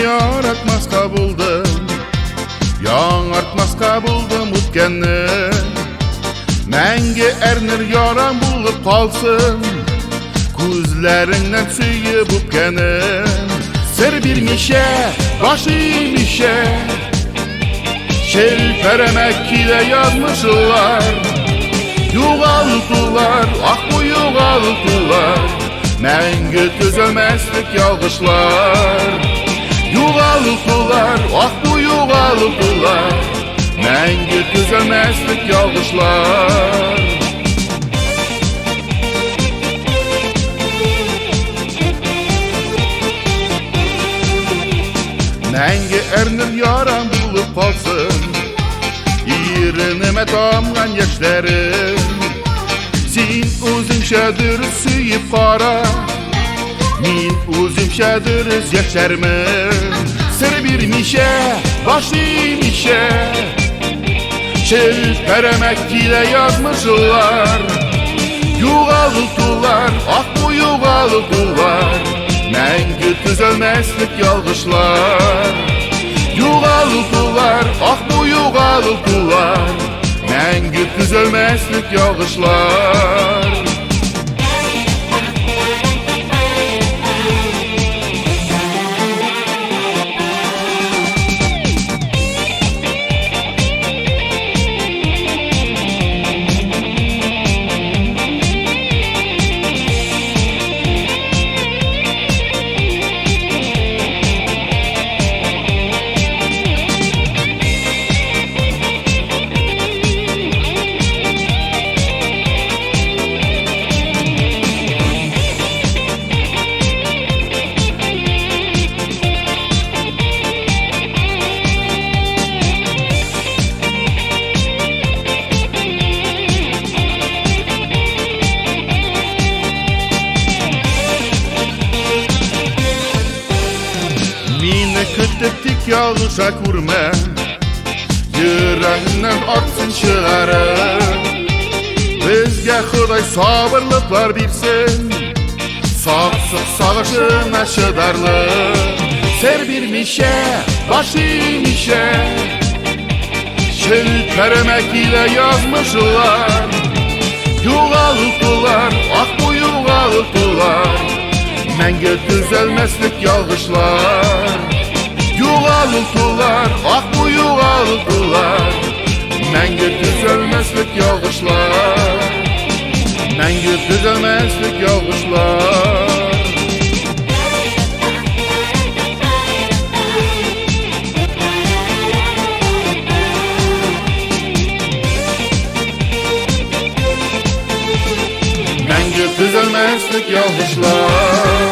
Yaratmazqa buldum, yaڭartmazqa buldum o'tganni. Menga ernir yaram bo'lib qolsin, ko'zlaringdan suyib o'pganim. Sir bilmisha, boshimcha, shelparamakkiga yozmishlar. Yo'g'altular, bu yo'g'altular, menga tuzalmaslik yolg'ishlar. Yo'g'altular, bu yo'g'altular, menga tuzalmaslik yolg'ishlar. Menga ernir yaram bo'lib qolsin, irinima tomgan yoshlarim. Sen o'zingchadir suyib qara, men o'zimchadir yasharman. Sir bilmisha, boshimcha, shelparamakkiga yozmishlar. Yo'g'altular, bu yo'g'altular, menga tuzalmaslik yolg'ishlar. Yo'g'altular, bu yo'g'altular, menga tuzalmaslik yolg'ishlar. Meni kutib yolg'isha ko'rma, yuragimdan otsin chiqarib. Bizga Xudoy sabrliklar bersin, soqsiq sog'ishima chidarlik. Ser bilmisha, boshimcha, shelparamakkiga yozmishlar. Yo'g'altular, bu yo'g'altular, menga tuzalmaslik yolg'ishlar. Yo'g'altular, bu yo'g'altular, menga tuzalmaslik yolg'ishlar. Menga tuzalmaslik yolg'ishlar. Menga tuzalmaslik yolg'ishlar.